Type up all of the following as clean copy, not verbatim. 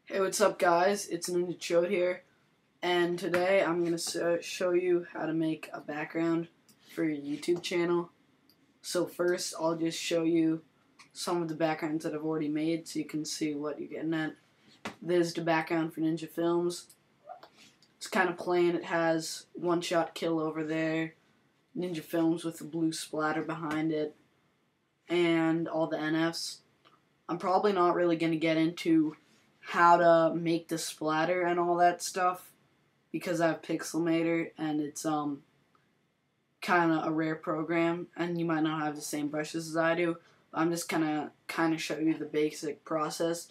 Hey, what's up guys? It's Ninja Chode here, and today I'm going to show you how to make a background for your YouTube channel. So first, I'll just show you some of the backgrounds that I've already made so you can see what you're getting at. This is the background for Ninja Films. It's kind of plain. It has One Shot Kill over there, Ninja Films with the blue splatter behind it, and all the NFs. I'm probably not really going to get into how to make the splatter and all that stuff because I have pixelmator and it's kind of a rare program and you might not have the same brushes as I do. I'm just gonna kind of show you the basic process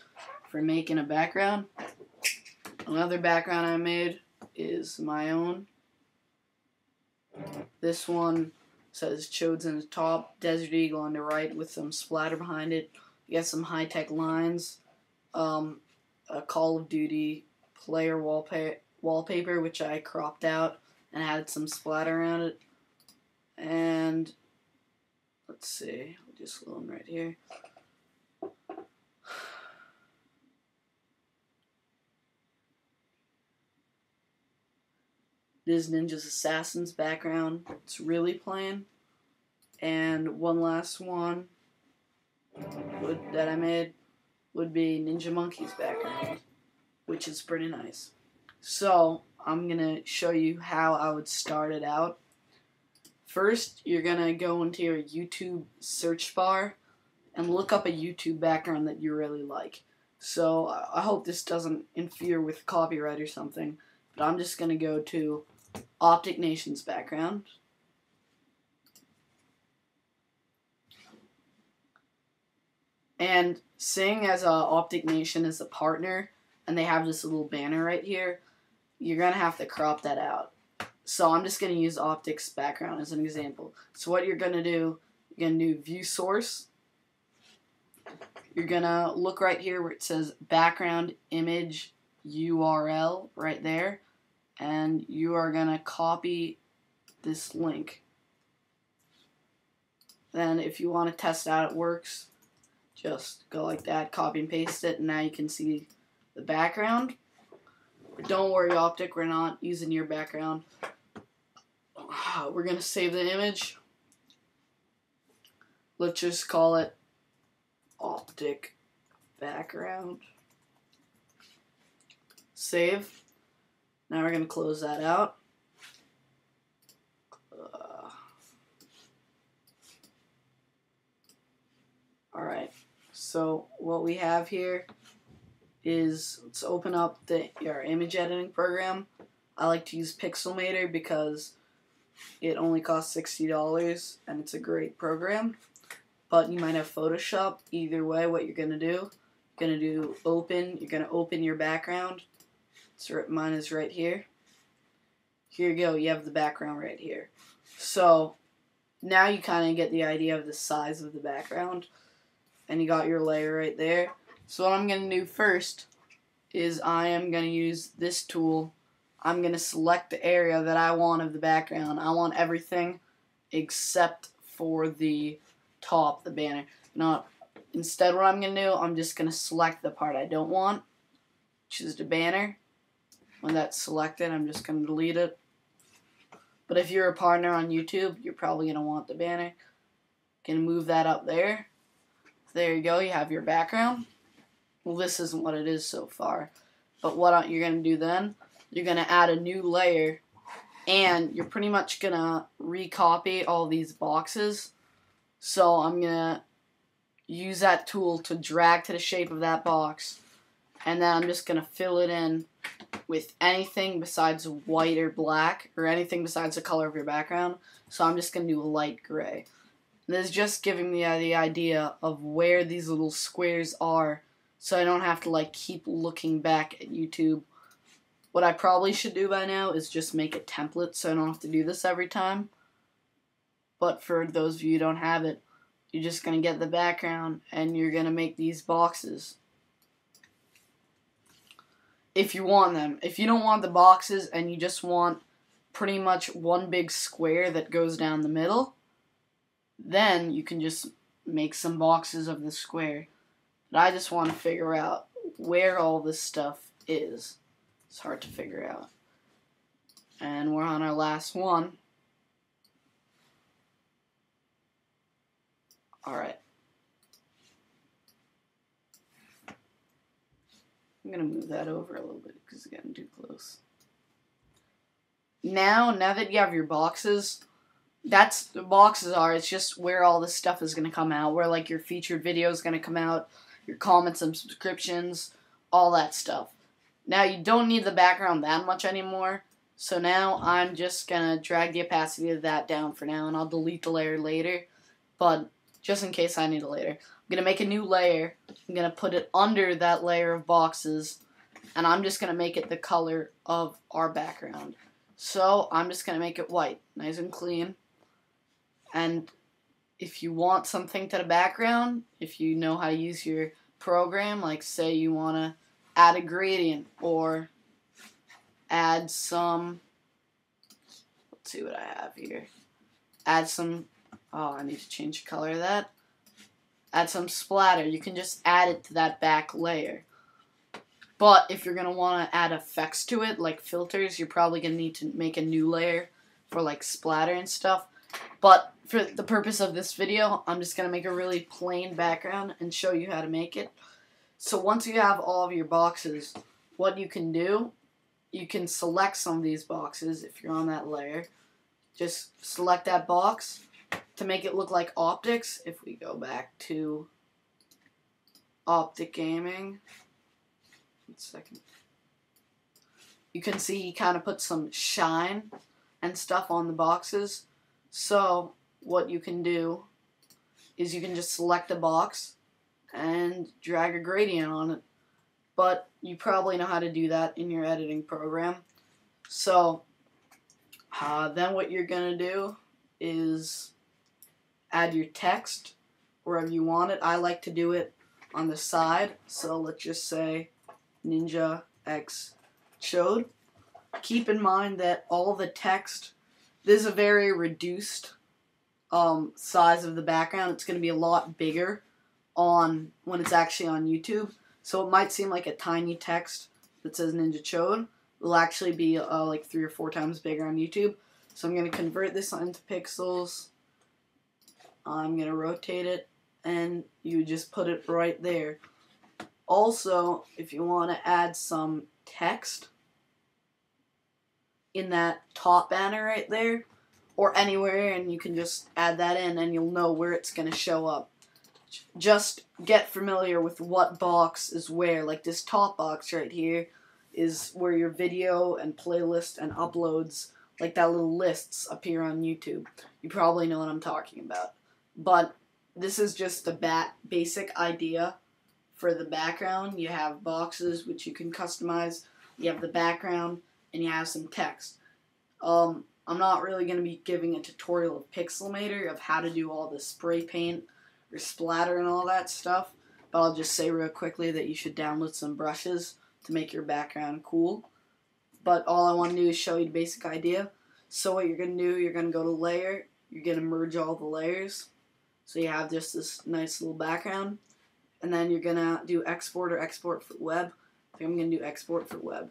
for making a background. Another background I made is my own. This one says Chode's in the top, Desert Eagle on the right with some splatter behind it. You got some high-tech lines. A Call of Duty player wallpaper, which I cropped out and added some splatter around it. And let's see, I'll just load right here. This Ninja's Assassin's background. It's really plain. And one last one that I made would be Ninja Monkey's background, which is pretty nice. So I'm gonna show you how I would start it out. First, you're gonna go into your YouTube search bar and look up a YouTube background that you really like. So I hope this doesn't interfere with copyright or something, but I'm just gonna go to Optic Nation's background. And seeing as Optic Nation is a partner, and they have this little banner right here, you're going to have to crop that out. So I'm just going to use Optic's background as an example. So what you're going to do, you're going to do View Source. You're going to look right here where it says Background Image URL right there. And you are going to copy this link. Then if you want to test out it works, just go like that, copy and paste it, and now you can see the background. But don't worry, Optic, we're not using your background. We're going to save the image. Let's just call it Optic Background. Save. Now we're going to close that out. Alright. So what we have here is, let's open up our image editing program. I like to use Pixelmator because it only costs $60 and it's a great program. But you might have Photoshop. Either way, what you're going to do, you're going to do open. You're going to open your background. So mine is right here. Here you go. You have the background right here. So now you kind of get the idea of the size of the background. And you got your layer right there. So what I'm going to do first is I am going to use this tool. I'm going to select the area that I want of the background. I want everything except for the top, the banner. Now, instead what I'm going to do, I'm just going to select the part I don't want, which is the banner. When that's selected, I'm just going to delete it. But if you're a partner on YouTube, you're probably going to want the banner. Going to move that up there. There you go, you have your background. Well, this isn't what it is so far. But what you're going to do then, you're going to add a new layer, and you're pretty much going to recopy all these boxes. So I'm going to use that tool to drag to the shape of that box, and then I'm just going to fill it in with anything besides white or black, or anything besides the color of your background. So I'm just going to do a light gray. This is just giving me the idea of where these little squares are, so I don't have to like keep looking back at YouTube. What I probably should do by now is just make a template so I don't have to do this every time. But for those of you who don't have it, you're just going to get the background and you're going to make these boxes. If you want them. If you don't want the boxes and you just want pretty much one big square that goes down the middle, then you can just make some boxes of the square. But I just want to figure out where all this stuff is. It's hard to figure out. And we're on our last one. Alright. I'm going to move that over a little bit because it's getting too close. Now that you have your boxes, that's the boxes are. It's just where all this stuff is going to come out. Where like your featured video is going to come out, your comments and subscriptions, all that stuff. Now you don't need the background that much anymore. So now I'm just going to drag the opacity of that down for now, and I'll delete the layer later. But just in case I need it later, I'm going to make a new layer. I'm going to put it under that layer of boxes, and I'm just going to make it the color of our background. So I'm just going to make it white, nice and clean. And if you want something to the background, if you know how to use your program, like say you want to add a gradient or add some, let's see what I have here. Add some, oh, I need to change the color of that. Add some splatter. You can just add it to that back layer. But if you're going to want to add effects to it, like filters, you're probably going to need to make a new layer for like splatter and stuff. But for the purpose of this video, I'm just going to make a really plain background and show you how to make it. So once you have all of your boxes, what you can do, you can select some of these boxes if you're on that layer. Just select that box to make it look like optics. If we go back to Optic Gaming, 1 second. You can see he kind of put some shine and stuff on the boxes. So what you can do is you can just select a box and drag a gradient on it. But you probably know how to do that in your editing program. So then what you're going to do is add your text wherever you want it. I like to do it on the side. So let's just say Ninja X Chode. Keep in mind that all the text, this is a very reduced size of the background. It's going to be a lot bigger when it's actually on YouTube. So it might seem like a tiny text that says Ninja Chode. It will actually be like 3 or 4 times bigger on YouTube. So I'm going to convert this into pixels. I'm going to rotate it, and you just put it right there. Also, if you want to add some text in that top banner right there, or anywhere, and you can just add that in and you'll know where it's going to show up. Just get familiar with what box is where. Like this top box right here is where your video and playlist and uploads, like that little lists, appear on YouTube. You probably know what I'm talking about. But this is just the basic idea for the background. You have boxes which you can customize. You have the background, and you have some text. I'm not really going to be giving a tutorial of pixelmator of how to do all the spray paint or splatter and all that stuff, but I'll just say real quickly that you should download some brushes to make your background cool. But all I want to do is show you the basic idea. So what you're going to do, you're going to go to layer, you're going to merge all the layers, so you have just this nice little background, and then you're going to do export or export for web. I think I'm going to do export for web.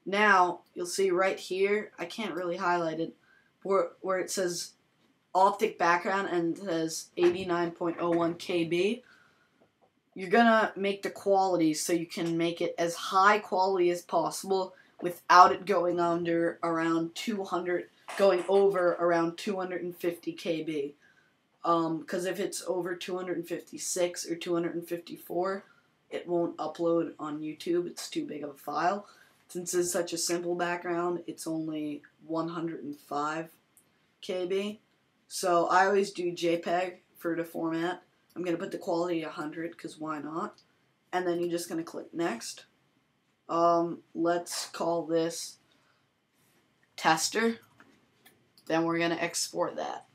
Now, you'll see right here, I can't really highlight it, where it says optic background and it says 89.01 KB. You're going to make the quality so you can make it as high quality as possible without it going under around 200, going over around 250 KB. Because if it's over 256 or 254, it won't upload on YouTube. It's too big of a file. Since it's such a simple background, it's only 105 KB. So I always do JPEG for the format. I'm going to put the quality at 100 because why not? And then you're just going to click next. Let's call this tester. Then we're going to export that.